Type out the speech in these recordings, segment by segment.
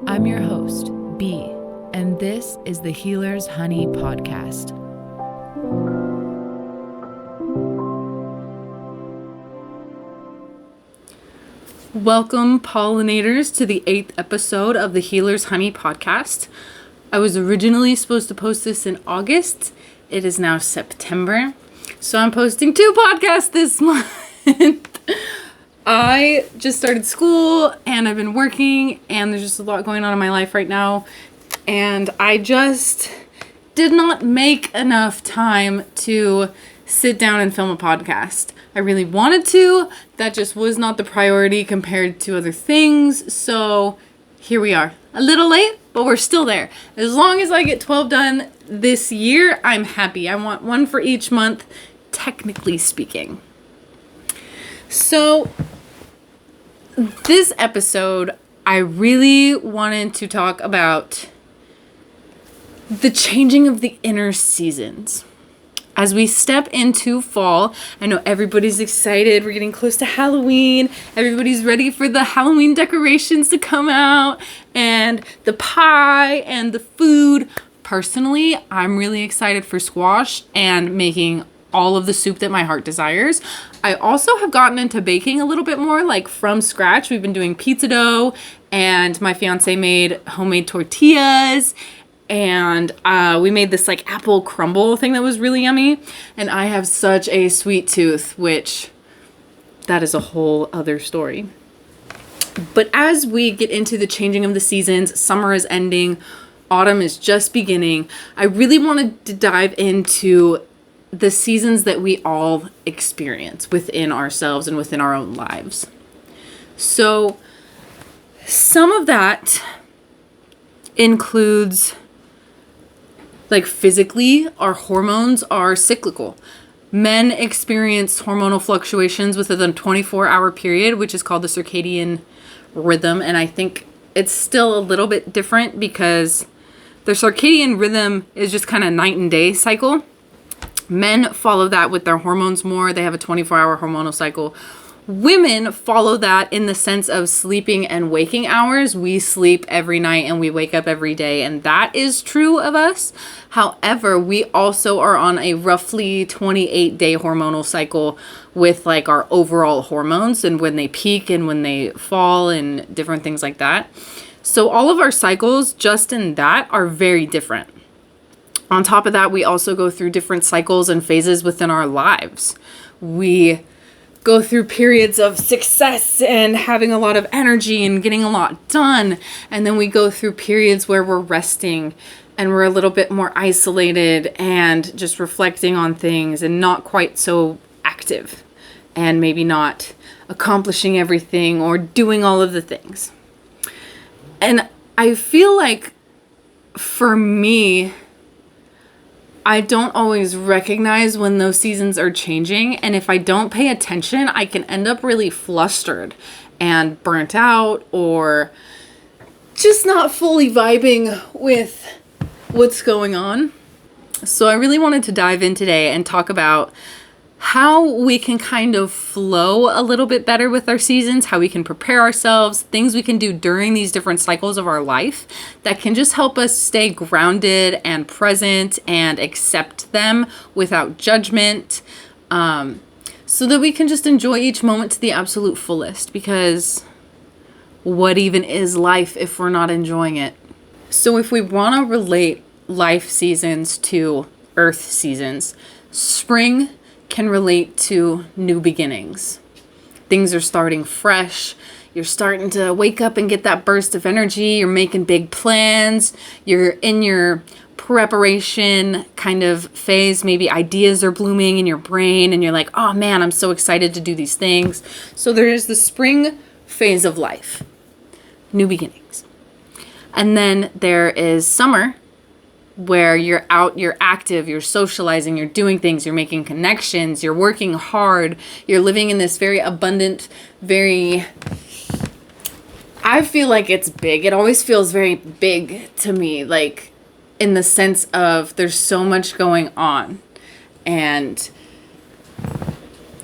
I'm your host, B, and this is the Healer's Honey podcast. Welcome, pollinators, to the 8th episode of the Healer's Honey podcast. I was originally supposed to post this in August. It is now September, so I'm posting 2 podcasts this month. I just started school and I've been working and there's just a lot going on in my life right now. And I just did not make enough time to sit down and film a podcast. I really wanted to. That just was not the priority compared to other things. So here we are. A little late, but we're still there. As long as I get 12 done this year, I'm happy. I want one for each month, technically speaking. So this episode, I really wanted to talk about the changing of the inner seasons. As we step into fall, I know everybody's excited. We're getting close to Halloween. Everybody's ready for the Halloween decorations to come out and the pie and the food. Personally, I'm really excited for squash and making all of the soup that my heart desires. I also have gotten into baking a little bit more, like from scratch. We've been doing pizza dough, and my fiance made homemade tortillas, and we made this like apple crumble thing that was really yummy. And I have such a sweet tooth, which that is a whole other story. But as we get into the changing of the seasons, summer is ending, autumn is just beginning, I really wanted to dive into the seasons that we all experience within ourselves and within our own lives. So some of that includes, like, physically, our hormones are cyclical. Men experience hormonal fluctuations within a 24-hour period, which is called the circadian rhythm. And I think it's still a little bit different because the circadian rhythm is just kind of night and day cycle. Men follow that with their hormones more. They have a 24-hour hormonal cycle. Women follow that in the sense of sleeping and waking hours. We sleep every night and we wake up every day, and that is true of us. However, we also are on a roughly 28-day hormonal cycle with like our overall hormones and when they peak and when they fall and different things like that. So all of our cycles just in that are very different. On top of that, we also go through different cycles and phases within our lives. We go through periods of success and having a lot of energy and getting a lot done. And then we go through periods where we're resting and we're a little bit more isolated and just reflecting on things and not quite so active and maybe not accomplishing everything or doing all of the things. And I feel like for me, I don't always recognize when those seasons are changing. And if I don't pay attention, I can end up really flustered and burnt out or just not fully vibing with what's going on. So I really wanted to dive in today and talk about how we can kind of flow a little bit better with our seasons, how we can prepare ourselves, things we can do during these different cycles of our life that can just help us stay grounded and present and accept them without judgment, so that we can just enjoy each moment to the absolute fullest, because what even is life if we're not enjoying it? So if we want to relate life seasons to earth seasons, spring can relate to new beginnings. Things are starting fresh. You're starting to wake up and get that burst of energy. You're making big plans. You're in your preparation kind of phase. Maybe ideas are blooming in your brain and you're like, oh man, I'm so excited to do these things. So there is the spring phase of life, new beginnings. And then there is summer, where you're out, you're active, you're socializing, you're doing things, you're making connections, you're working hard, you're living in this very abundant, I feel like it's big. It always feels very big to me, like in the sense of there's so much going on. And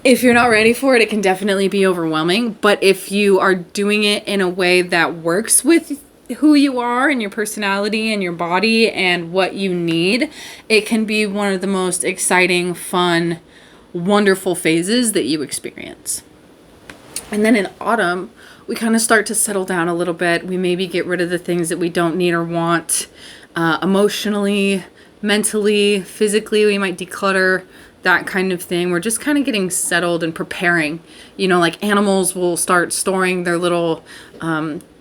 if you're not ready for it, it can definitely be overwhelming. But if you are doing it in a way that works with who you are and your personality and your body and what you need, it can be one of the most exciting, fun, wonderful phases that you experience. And then in autumn, we kind of start to settle down a little bit. We maybe get rid of the things that we don't need or want, emotionally, mentally, physically. We might declutter, that kind of thing. We're just kind of getting settled and preparing. You know, like animals will start storing their little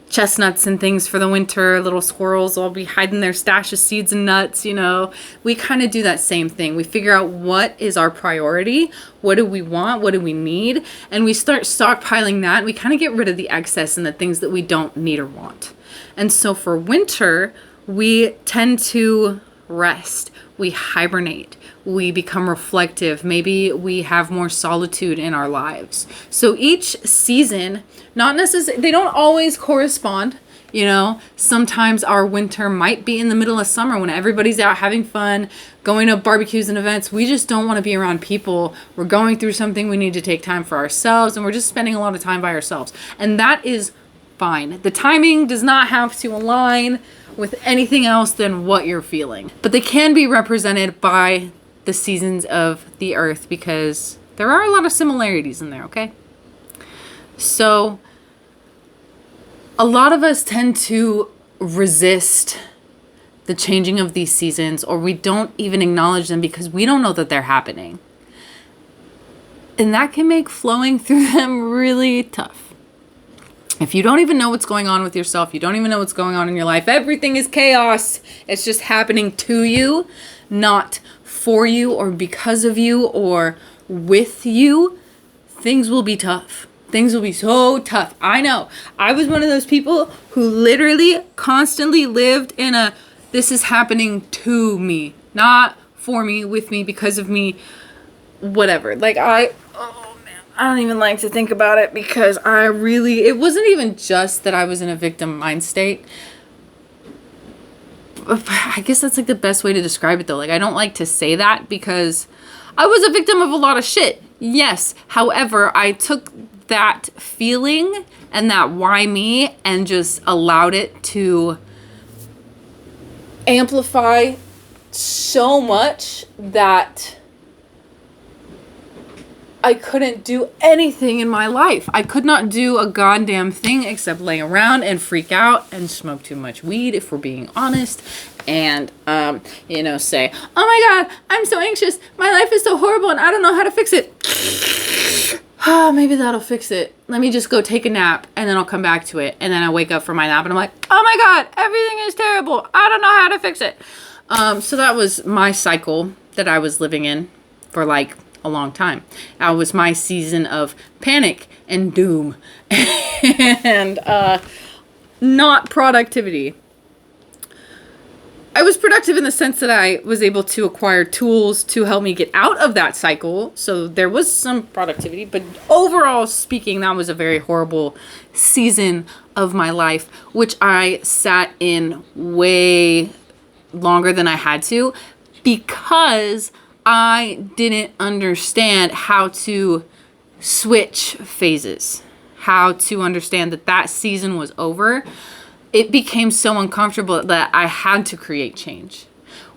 chestnuts and things for the winter. Little squirrels will be hiding their stash of seeds and nuts, you know. We kind of do that same thing. We figure out what is our priority, what do we want, what do we need, and we start stockpiling that. We kind of get rid of the excess and the things that we don't need or want. And so for winter, we tend to rest. We hibernate. We become reflective. Maybe we have more solitude in our lives. So each season, not necessarily, they don't always correspond. You know, sometimes our winter might be in the middle of summer when everybody's out having fun, going to barbecues and events. We just don't want to be around people. We're going through something. We need to take time for ourselves, and we're just spending a lot of time by ourselves. And that is fine. The timing does not have to align with anything else than what you're feeling. But they can be represented by the seasons of the earth because there are a lot of similarities in there, okay? So a lot of us tend to resist the changing of these seasons, or we don't even acknowledge them because we don't know that they're happening. And that can make flowing through them really tough. If you don't even know what's going on with yourself, you don't even know what's going on in your life, everything is chaos. It's just happening to you, not for you or because of you or with you. Things will be tough. Things will be so tough. I know. I was one of those people who literally constantly lived in a, this is happening to me, not for me, with me, because of me, whatever. Like I don't even like to think about it because it wasn't even just that I was in a victim mind state. I guess that's like the best way to describe it though. Like I don't like to say that because I was a victim of a lot of shit. Yes. However, I took that feeling and that why me and just allowed it to amplify so much that I couldn't do anything in my life. I could not do a goddamn thing except lay around and freak out and smoke too much weed, if we're being honest. And, say, oh my God, I'm so anxious. My life is so horrible and I don't know how to fix it. Oh, maybe that'll fix it. Let me just go take a nap and then I'll come back to it. And then I wake up from my nap and I'm like, oh my God, everything is terrible. I don't know how to fix it. So that was my cycle that I was living in for like a long time. That was my season of panic and doom and not productivity. I was productive in the sense that I was able to acquire tools to help me get out of that cycle. So there was some productivity, but overall speaking, that was a very horrible season of my life, which I sat in way longer than I had to because I didn't understand how to switch phases, how to understand that season was over. It became so uncomfortable that I had to create change,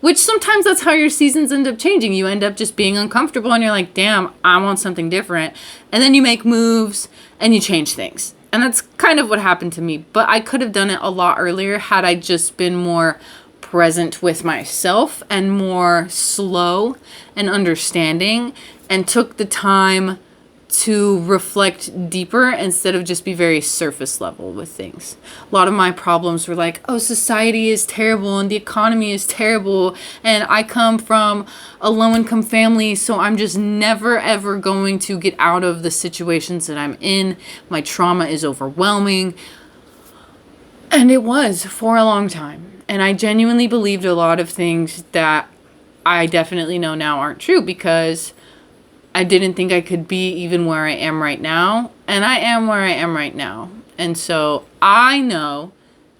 which sometimes that's how your seasons end up changing. You end up just being uncomfortable and you're like, damn, I want something different. And then you make moves and you change things. And that's kind of what happened to me. But I could have done it a lot earlier had I just been more present with myself and more slow and understanding and took the time to reflect deeper instead of just be very surface level with things. A lot of my problems were like, oh, society is terrible and the economy is terrible and I come from a low income family, so I'm just never ever going to get out of the situations that I'm in. My trauma is overwhelming. And it was for a long time. And I genuinely believed a lot of things that I definitely know now aren't true because I didn't think I could be even where I am right now. And I am where I am right now. And so I know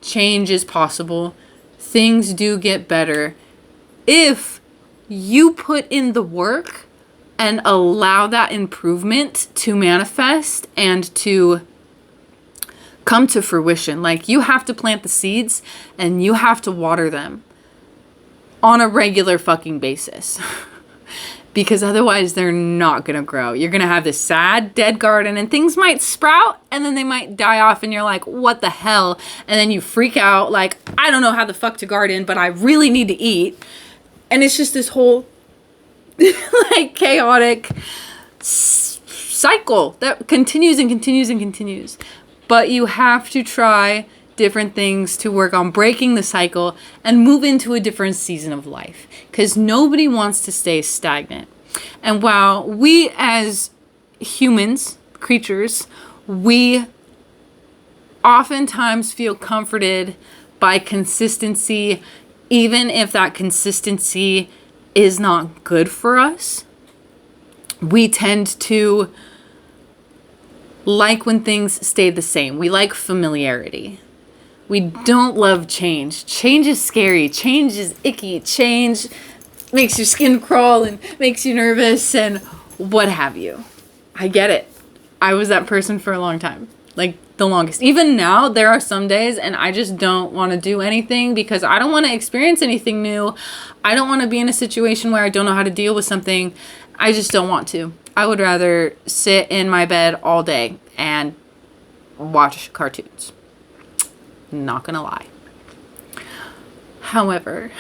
change is possible. Things do get better if you put in the work and allow that improvement to manifest and to come to fruition. Like, you have to plant the seeds and you have to water them on a regular fucking basis. Because otherwise they're not going to grow. You're going to have this sad, dead garden, and things might sprout and then they might die off and you're like, what the hell? And then you freak out like, I don't know how the fuck to garden, but I really need to eat. And it's just this whole like chaotic cycle that continues and continues and continues. But you have to try different things to work on breaking the cycle and move into a different season of life, because nobody wants to stay stagnant. And while we as humans, creatures, we oftentimes feel comforted by consistency, even if that consistency is not good for us, we tend to like when things stay the same. We like familiarity. We don't love change. Change is scary. Change is icky. Change makes your skin crawl and makes you nervous and what have you. I get it. I was that person for a long time. Like, the longest. Even now, there are some days and I just don't want to do anything because I don't want to experience anything new. I don't want to be in a situation where I don't know how to deal with something. I just don't want to. I would rather sit in my bed all day and watch cartoons. Not gonna lie. However,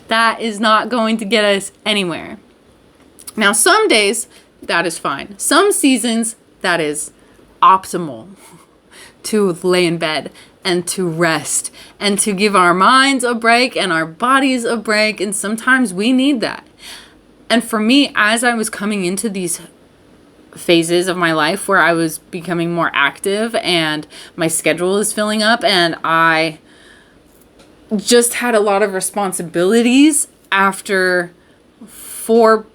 that is not going to get us anywhere. Now, some days, that is fine. Some seasons, that is optimal to lay in bed and to rest and to give our minds a break and our bodies a break. And sometimes we need that. And for me, as I was coming into these phases of my life where I was becoming more active and my schedule is filling up and I just had a lot of responsibilities after four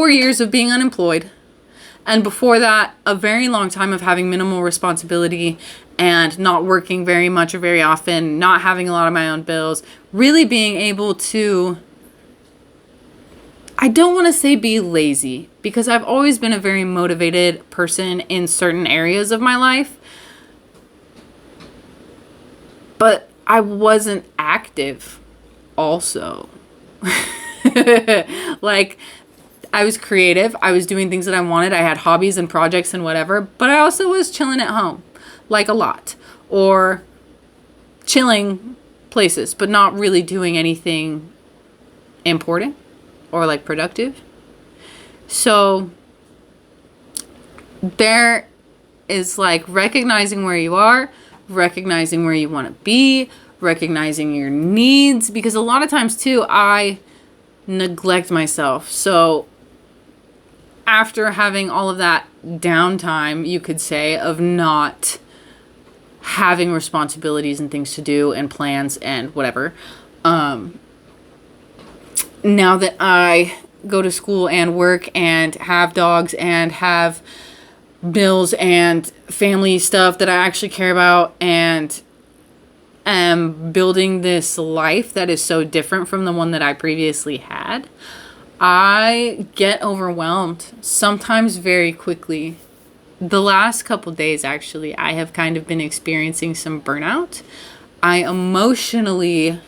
years of being unemployed. And before that, a very long time of having minimal responsibility and not working very much or very often, not having a lot of my own bills, really being able to, I don't want to say be lazy, because I've always been a very motivated person in certain areas of my life. But I wasn't active also. Like, I was creative. I was doing things that I wanted. I had hobbies and projects and whatever. But I also was chilling at home, like a lot. Or chilling places, but not really doing anything important or like productive. So there is like recognizing where you are, recognizing where you want to be, recognizing your needs, because a lot of times too, I neglect myself. So after having all of that downtime, you could say, of not having responsibilities and things to do and plans and whatever, now that I go to school and work and have dogs and have bills and family stuff that I actually care about and am building this life that is so different from the one that I previously had, I get overwhelmed sometimes very quickly. The last couple days, actually, I have kind of been experiencing some burnout. I emotionally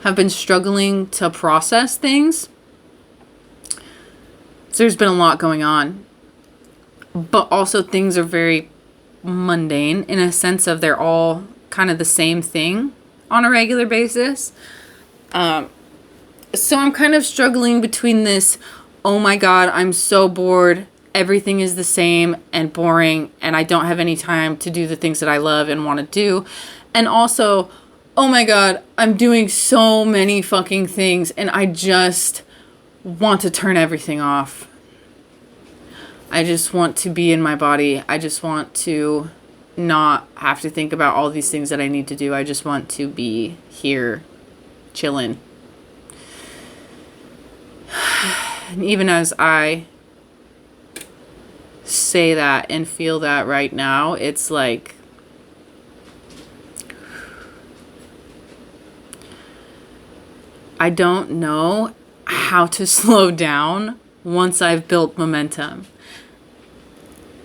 have been struggling to process things. So there's been a lot going on. But also things are very mundane in a sense of they're all kind of the same thing on a regular basis. So I'm kind of struggling between this, oh my God, I'm so bored. Everything is the same and boring, and I don't have any time to do the things that I love and want to do. And also, oh my God, I'm doing so many fucking things and I just want to turn everything off. I just want to be in my body. I just want to not have to think about all these things that I need to do. I just want to be here chilling. And even as I say that and feel that right now, it's like I don't know how to slow down once I've built momentum.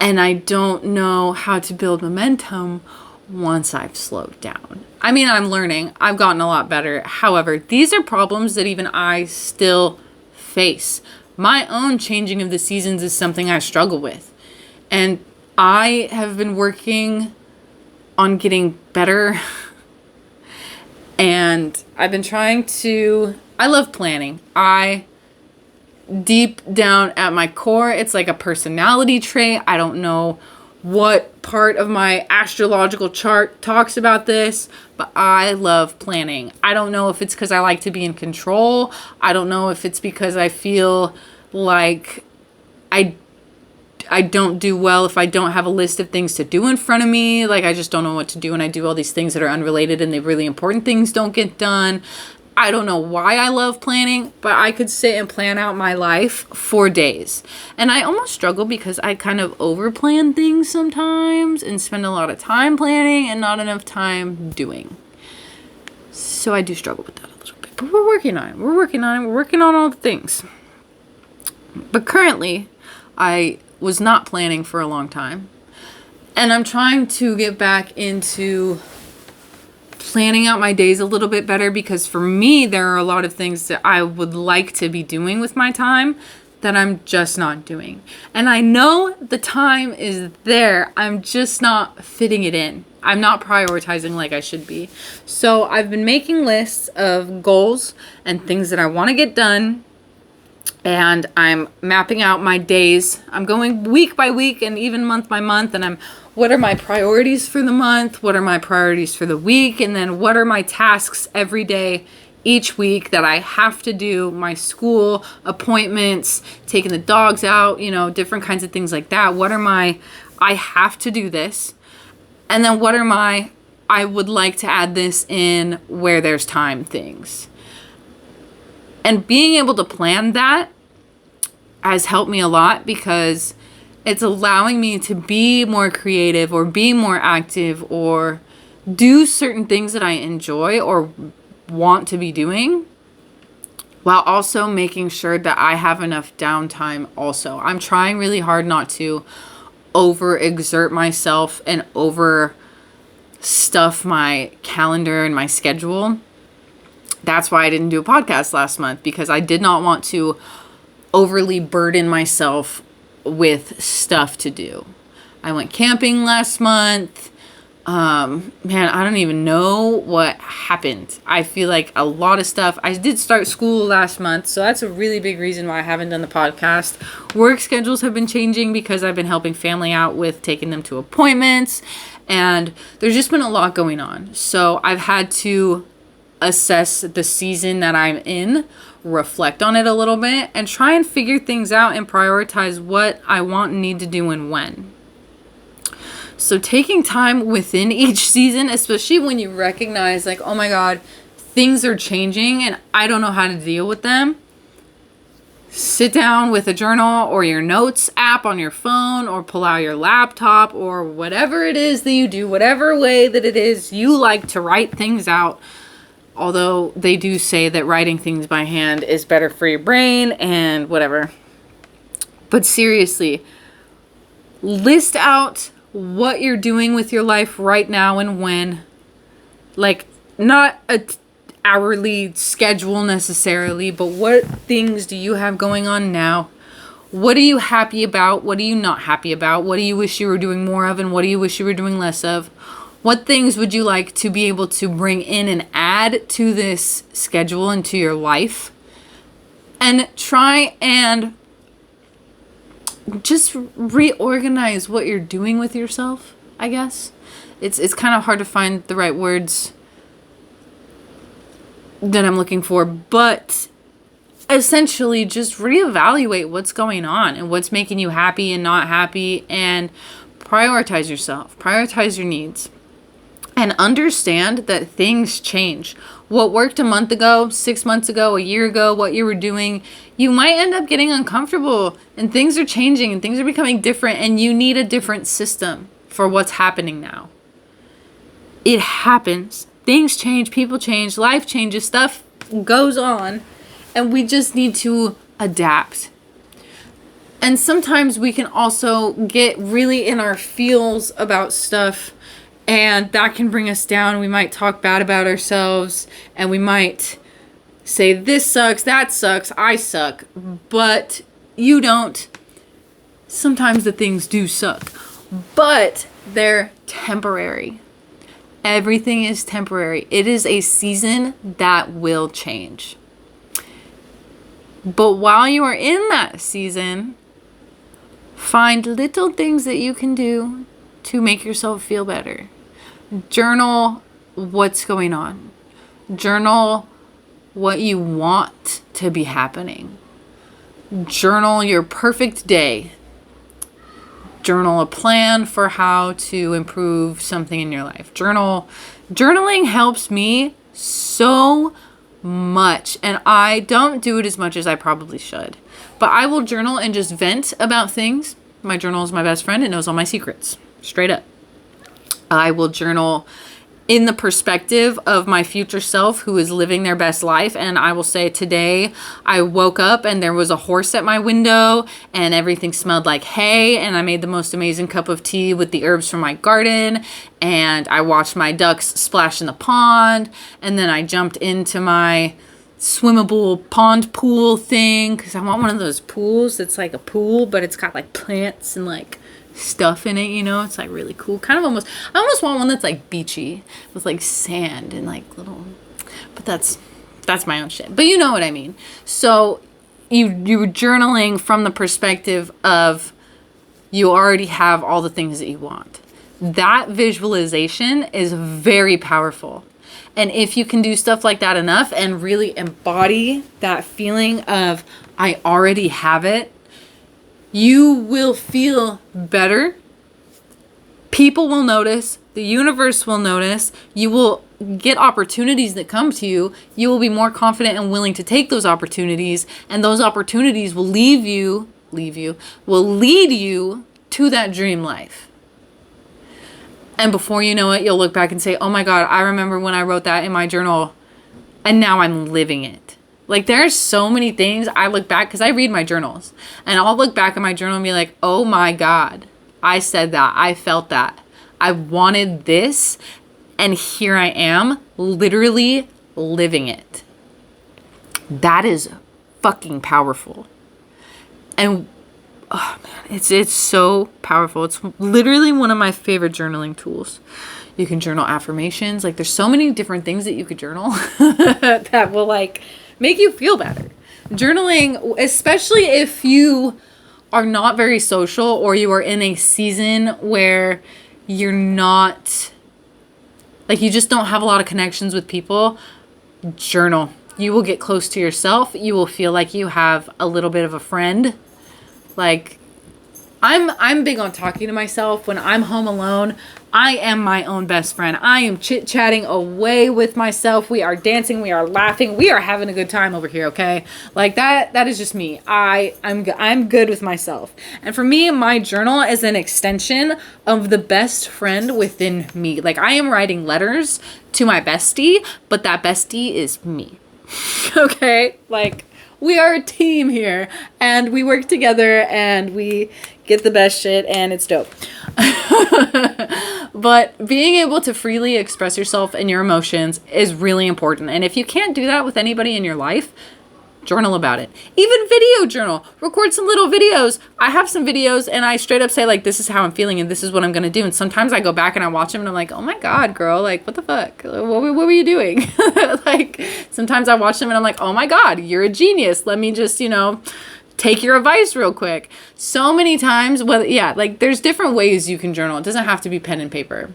And I don't know how to build momentum once I've slowed down. I mean, I'm learning. I've gotten a lot better. However, these are problems that even I still face. My own changing of the seasons is something I struggle with. And I have been working on getting better. And I've been trying to, I love planning. Deep down at my core, it's like a personality trait. I don't know what part of my astrological chart talks about this, but I love planning. I don't know if it's because I like to be in control. I don't know if it's because I feel like I don't do well if I don't have a list of things to do in front of me. Like, I just don't know what to do, and I do all these things that are unrelated, and the really important things don't get done. I don't know why I love planning, but I could sit and plan out my life for days. And I almost struggle because I kind of overplan things sometimes and spend a lot of time planning and not enough time doing. So I do struggle with that a little bit. But we're working on it. We're working on all the things. But currently, I was not planning for a long time. And I'm trying to get back into planning out my days a little bit better, because for me, there are a lot of things that I would like to be doing with my time that I'm just not doing. And I know the time is there. I'm just not fitting it in. I'm not prioritizing like I should be. So I've been making lists of goals and things that I want to get done. And I'm mapping out my days. I'm going week by week and even month by month. And what are my priorities for the month? What are my priorities for the week? And then what are my tasks every day, each week that I have to do? My school appointments, taking the dogs out, different kinds of things like that. I have to do this. And then what are I would like to add this in where there's time things. And being able to plan that has helped me a lot, because it's allowing me to be more creative or be more active or do certain things that I enjoy or want to be doing, while also making sure that I have enough downtime also. I'm trying really hard not to overexert myself and overstuff my calendar and my schedule. That's why I didn't do a podcast last month, because I did not want to overly burden myself with stuff to do. I went camping last month. Man, I don't even know what happened. I feel like a lot of stuff. I did start school last month, so that's a really big reason why I haven't done the podcast. Work schedules have been changing because I've been helping family out with taking them to appointments, and there's just been a lot going on. So I've had to assess the season that I'm in, reflect on it a little bit, and try and figure things out and prioritize what I want and need to do and when. So taking time within each season, especially when you recognize like, oh my God, things are changing and I don't know how to deal with them. Sit down with a journal or your notes app on your phone, or pull out your laptop, or whatever it is that you do, whatever way that it is you like to write things out. Although they do say that writing things by hand is better for your brain and whatever. But seriously, list out what you're doing with your life right now and when. Like, not a hourly schedule necessarily, but what things do you have going on now? What are you happy about? What are you not happy about? What do you wish you were doing more of, and what do you wish you were doing less of? What things would you like to be able to bring in and add to this schedule and to your life? And try and just reorganize what you're doing with yourself, I guess. It's kind of hard to find the right words that I'm looking for, but essentially just reevaluate what's going on and what's making you happy and not happy, and prioritize yourself, prioritize your needs. And understand that things change. What worked a month ago, 6 months ago, a year ago, what you were doing, you might end up getting uncomfortable, and things are changing and things are becoming different, and you need a different system for what's happening now. It happens. Things change, people change, life changes, stuff goes on, and we just need to adapt. And sometimes we can also get really in our feels about stuff, and that can bring us down. We might talk bad about ourselves, and we might say, this sucks, that sucks, I suck. But you don't. Sometimes the things do suck, but they're temporary. Everything is temporary. It is a season that will change. But while you are in that season, find little things that you can do to make yourself feel better. Journal what's going on. Journal what you want to be happening. Journal your perfect day. Journal a plan for how to improve something in your life. Journaling helps me so much, and I don't do it as much as I probably should. But I will journal and just vent about things. My journal is my best friend. It knows all my secrets. Straight up. I will journal in the perspective of my future self who is living their best life. And I will say, today I woke up and there was a horse at my window and everything smelled like hay, and I made the most amazing cup of tea with the herbs from my garden, and I watched my ducks splash in the pond, and then I jumped into my swimmable pond pool thing because I want one of those pools that's like a pool, but it's got like plants and like stuff in it, you know. It's like really cool. I almost want one that's like beachy with like sand and like little, but that's my own shit. But you know what I mean. So you're journaling from the perspective of you already have all the things that you want. That visualization is very powerful. And if you can do stuff like that enough and really embody that feeling of I already have it, you will feel better. People will notice. The universe will notice. You will get opportunities that come to you. You will be more confident and willing to take those opportunities. And those opportunities will lead you to that dream life. And before you know it, you'll look back and say, oh my God, I remember when I wrote that in my journal, and now I'm living it. Like, there's so many things I look back, because I read my journals, and I'll look back at my journal and be like, oh my God, I said that. I felt that. I wanted this, and here I am, literally living it. That is fucking powerful. And oh man, it's so powerful. It's literally one of my favorite journaling tools. You can journal affirmations. Like, there's so many different things that you could journal that will like make you feel better. Journaling, especially if you are not very social or you are in a season where you're not, like, you just don't have a lot of connections with people, journal. You will get close to yourself. You will feel like you have a little bit of a friend. Like, I'm big on talking to myself. When I'm home alone, I am my own best friend. I am chit-chatting away with myself. We are dancing. We are laughing. We are having a good time over here, okay? Like, that is just me. I'm good with myself. And for me, my journal is an extension of the best friend within me. Like, I am writing letters to my bestie, but that bestie is me. Okay? Like, we are a team here, and we work together, and we get the best shit, and it's dope. But being able to freely express yourself and your emotions is really important. And if you can't do that with anybody in your life, journal about it. Even video journal. Record some little videos. I have some videos, and I straight up say, like, this is how I'm feeling, and this is what I'm going to do. And sometimes I go back and I watch them, and I'm like, oh my God, girl, like, what the fuck? What were you doing? Like, sometimes I watch them, and I'm like, oh my God, you're a genius. Let me just, take your advice real quick. So many times, like, there's different ways you can journal. It doesn't have to be pen and paper.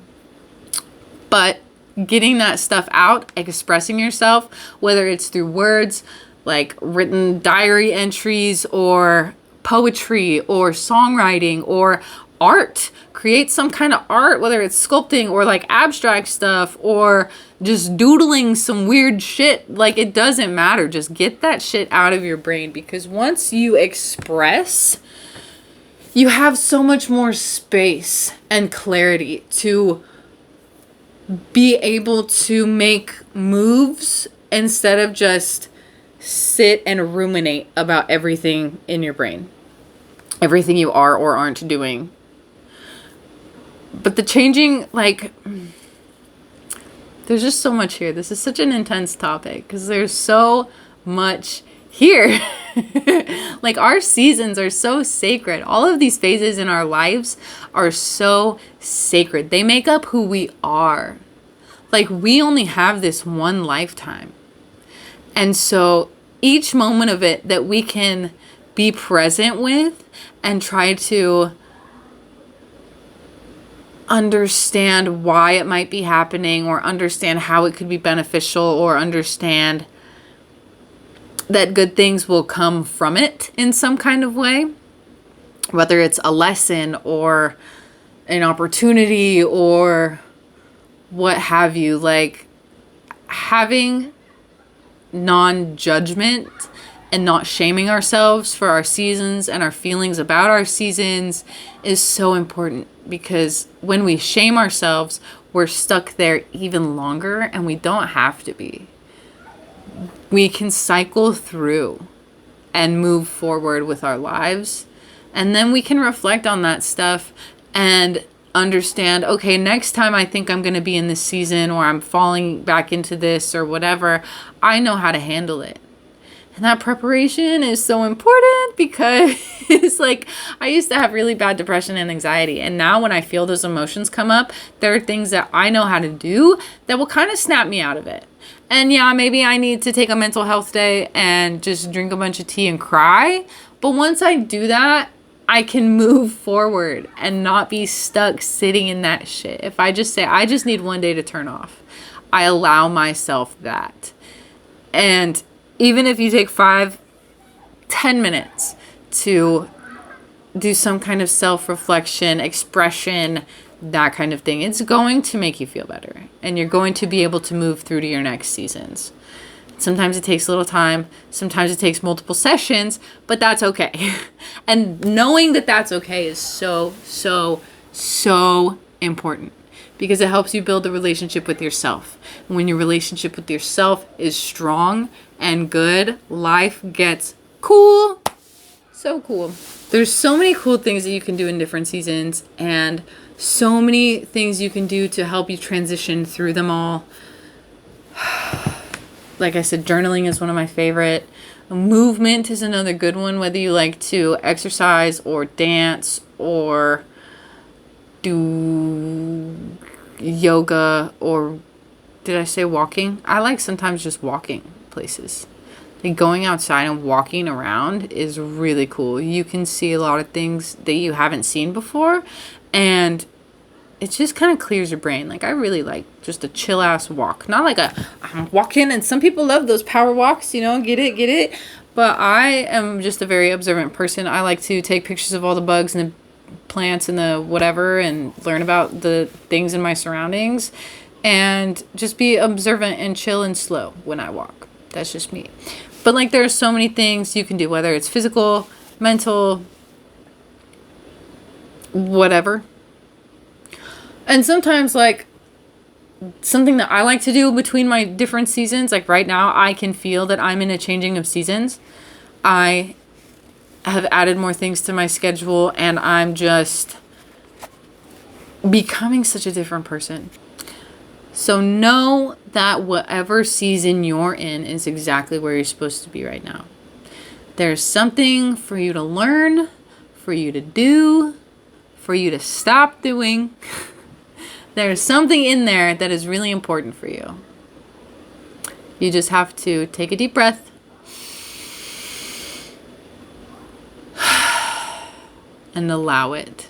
But getting that stuff out, expressing yourself, whether it's through words, like written diary entries or poetry or songwriting or art. Create some kind of art, whether it's sculpting or like abstract stuff or just doodling some weird shit. Like, it doesn't matter. Just get that shit out of your brain, because once you express, you have so much more space and clarity to be able to make moves instead of just sit and ruminate about everything in your brain. everything you are or aren't doing. But the changing, like, there's just so much here. This is such an intense topic because there's so much here. Like, our seasons are so sacred. All of these phases in our lives are so sacred. They make up who we are. Like, we only have this one lifetime. And so each moment of it that we can be present with and try to understand why it might be happening, or understand how it could be beneficial, or understand that good things will come from it in some kind of way, whether it's a lesson or an opportunity or what have you. Like, having non-judgment and not shaming ourselves for our seasons and our feelings about our seasons is so important, because when we shame ourselves, we're stuck there even longer, and we don't have to be. We can cycle through and move forward with our lives, and then we can reflect on that stuff and understand, okay, next time I think I'm going to be in this season, or I'm falling back into this or whatever, I know how to handle it. And that preparation is so important, because it's like, I used to have really bad depression and anxiety. And now when I feel those emotions come up, there are things that I know how to do that will kind of snap me out of it. And yeah, maybe I need to take a mental health day and just drink a bunch of tea and cry. But once I do that, I can move forward and not be stuck sitting in that shit. If I just say, I just need one day to turn off, I allow myself that. And even if you take 5-10 minutes to do some kind of self-reflection, expression, that kind of thing, it's going to make you feel better. And you're going to be able to move through to your next seasons. Sometimes it takes a little time. Sometimes it takes multiple sessions, but that's okay. And knowing that that's okay is so, so, so important, because it helps you build a relationship with yourself. And when your relationship with yourself is strong and good, life gets cool. So cool. There's so many cool things that you can do in different seasons, and so many things you can do to help you transition through them all. Like I said, journaling is one of my favorite. Movement is another good one, whether you like to exercise or dance or do yoga, or did I say walking? I like sometimes just walking places. Like, going outside and walking around is really cool. You can see a lot of things that you haven't seen before, and it just kind of clears your brain. Like, I really like just a chill ass walk. Not like I'm walking, and some people love those power walks, you know, get it. But I am just a very observant person. I like to take pictures of all the bugs and the plants and the whatever, and learn about the things in my surroundings, and just be observant and chill and slow when I walk. That's just me. But like, there are so many things you can do, whether it's physical, mental, whatever. And sometimes, like, something that I like to do between my different seasons, like right now, I can feel that I'm in a changing of seasons. I have added more things to my schedule, and I'm just becoming such a different person. So know that whatever season you're in is exactly where you're supposed to be right now. There's something for you to learn, for you to do, for you to stop doing. There's something in there that is really important for you. You just have to take a deep breath and allow it.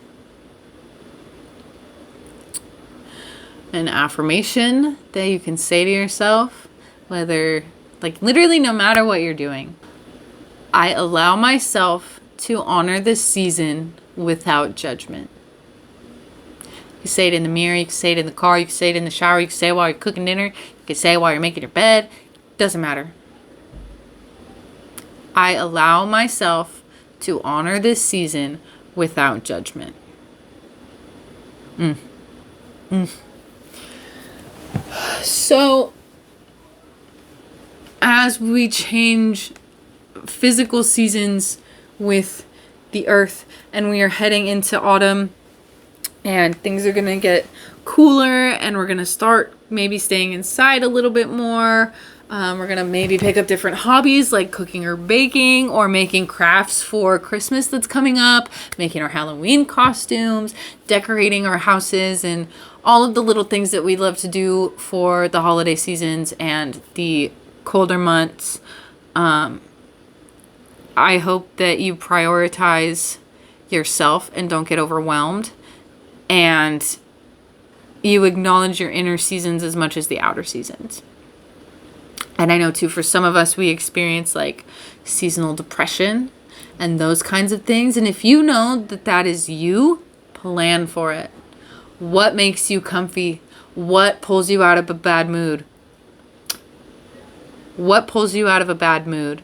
An affirmation that you can say to yourself, whether, like, literally no matter what you're doing. I allow myself to honor this season without judgment. You can say it in the mirror, you can say it in the car, you can say it in the shower, you can say it while you're cooking dinner, you can say it while you're making your bed. Doesn't matter. I allow myself to honor this season without judgment. So, as we change physical seasons with the earth, and we are heading into autumn, and things are going to get cooler, and we're going to start maybe staying inside a little bit more. We're going to maybe pick up different hobbies like cooking or baking, or making crafts for Christmas that's coming up, making our Halloween costumes, decorating our houses, and all of the little things that we love to do for the holiday seasons and the colder months. I hope that you prioritize yourself and don't get overwhelmed, and you acknowledge your inner seasons as much as the outer seasons. And I know too, for some of us, we experience like seasonal depression and those kinds of things. And if you know that that is you, plan for it. What makes you comfy? What pulls you out of a bad mood? What pulls you out of a bad mood?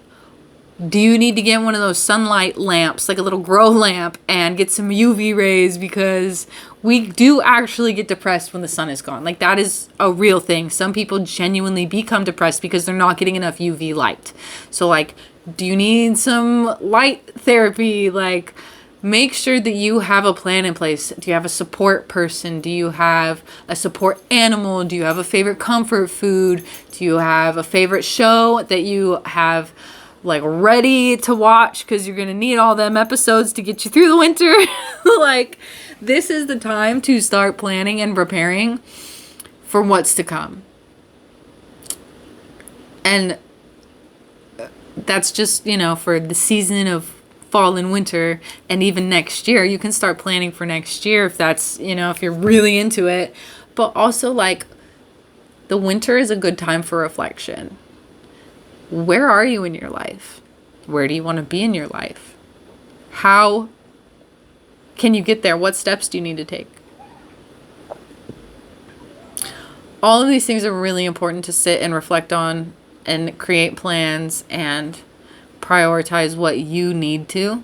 Do you need to get one of those sunlight lamps, like a little grow lamp, and get some UV rays? Because we do actually get depressed when the sun is gone. Like, that is a real thing. Some people genuinely become depressed because they're not getting enough UV light. So, like, do you need some light therapy? Like, make sure that you have a plan in place. Do you have a support person? Do you have a support animal? Do you have a favorite comfort food? Do you have a favorite show that you have like ready to watch because you're gonna need all them episodes to get you through the winter? Like, this is the time to start planning and preparing for what's to come. And that's just, you know, for the season of fall and winter, and even next year. You can start planning for next year if that's, you know, if you're really into it. But also, like, the winter is a good time for reflection. Where are you in your life? Where do you want to be in your life? How can you get there? What steps do you need to take? All of these things are really important to sit and reflect on and create plans and prioritize what you need to.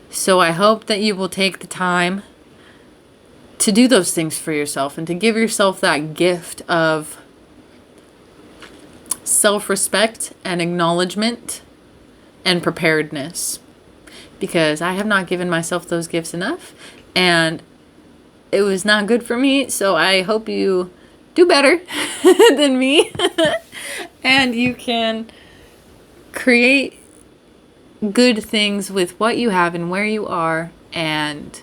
So I hope that you will take the time to do those things for yourself and to give yourself that gift of self-respect and acknowledgement and preparedness, because I have not given myself those gifts enough, and it was not good for me. So I hope you do better than me and you can create good things with what you have and where you are, and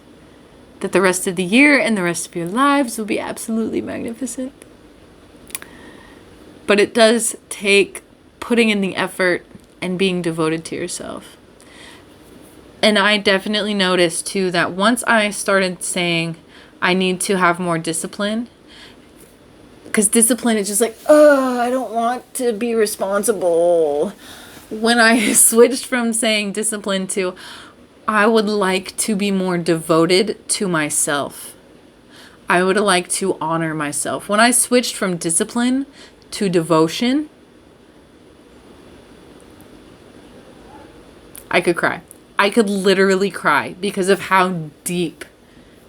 that the rest of the year and the rest of your lives will be absolutely magnificent. But it does take putting in the effort and being devoted to yourself. And I definitely noticed too that once I started saying I need to have more discipline, because discipline is just like, oh, I don't want to be responsible. When I switched from saying discipline to I would like to be more devoted to myself, I would like to honor myself. When I switched from discipline to devotion, I could cry. I could literally cry because of how deep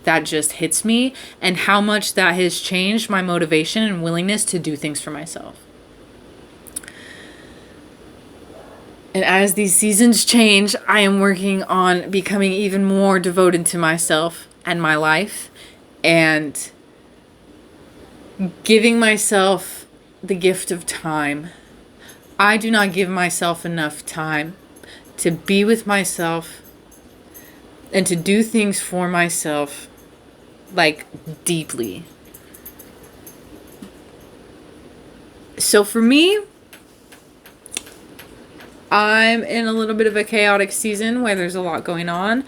that just hits me and how much that has changed my motivation and willingness to do things for myself. And as these seasons change, I am working on becoming even more devoted to myself and my life, and giving myself the gift of time. I do not give myself enough time to be with myself and to do things for myself, like, deeply. So for me, I'm in a little bit of a chaotic season where there's a lot going on,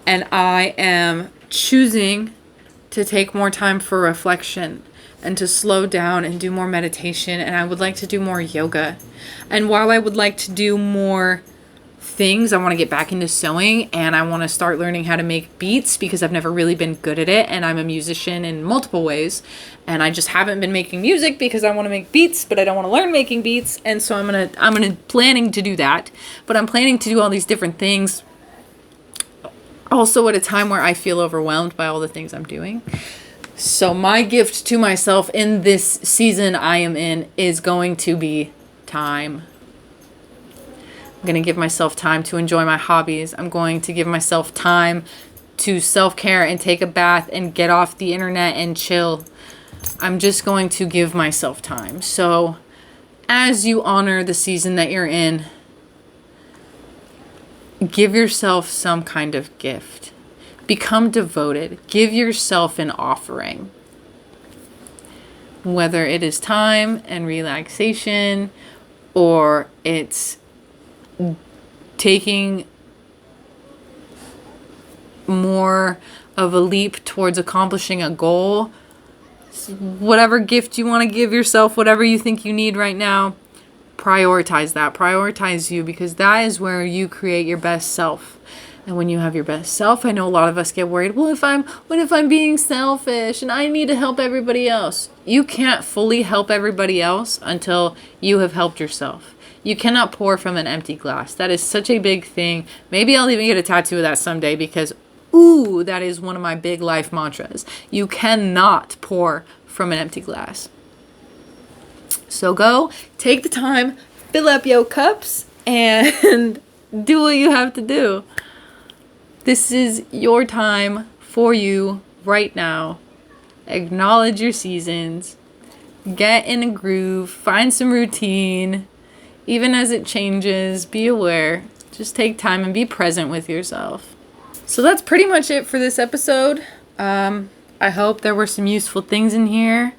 and I am choosing to take more time for reflection and to slow down and do more meditation, and I would like to do more yoga. And while I would like to do more things, I want to get back into sewing, and I want to start learning how to make beats because I've never really been good at it, and I'm a musician in multiple ways, and I just haven't been making music because I want to make beats, but I don't want to learn making beats. And so I'm planning to do that, but I'm planning to do all these different things also at a time where I feel overwhelmed by all the things I'm doing. So my gift to myself in this season I am in is going to be time. I'm going to give myself time to enjoy my hobbies. I'm going to give myself time to self-care and take a bath and get off the internet and chill. I'm just going to give myself time. So as you honor the season that you're in, give yourself some kind of gift. Become devoted. Give yourself an offering. Whether it is time and relaxation, or it's taking more of a leap towards accomplishing a goal. Whatever gift you want to give yourself, whatever you think you need right now, prioritize that. Prioritize you, because that is where you create your best self. And when you have your best self, I know a lot of us get worried, what if I'm being selfish and I need to help everybody else? You can't fully help everybody else until you have helped yourself. You cannot pour from an empty glass. That is such a big thing. Maybe I'll even get a tattoo of that someday, because that is one of my big life mantras. You cannot pour from an empty glass. So go, take the time, fill up your cups, and do what you have to do. This is your time for you right now. Acknowledge your seasons. Get in a groove. Find some routine. Even as it changes, be aware. Just take time and be present with yourself. So that's pretty much it for this episode. I hope there were some useful things in here.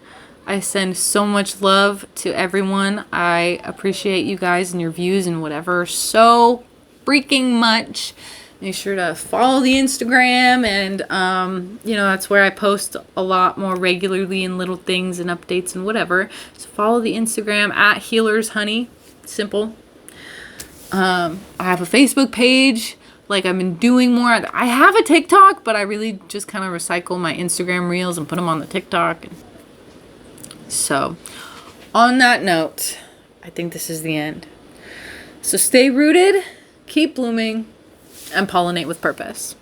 I send so much love to everyone. I appreciate you guys and your views and whatever so freaking much. Make sure to follow the Instagram, and that's where I post a lot more regularly and little things and updates and whatever. So follow the Instagram at Healers Honey. Simple. I have a Facebook page. Like, I've been doing more. I have a TikTok, but I really just kind of recycle my Instagram reels and put them on the TikTok. So, on that note, I think this is the end. So stay rooted, keep blooming, and pollinate with purpose.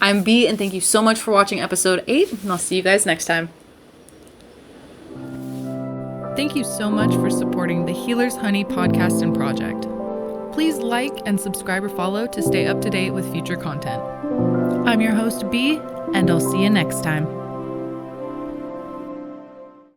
I'm B, and thank you so much for watching episode 8, and I'll see you guys next time. Thank you so much for supporting the Healers Honey podcast and project. Please like and subscribe or follow to stay up to date with future content. I'm your host, B, and I'll see you next time.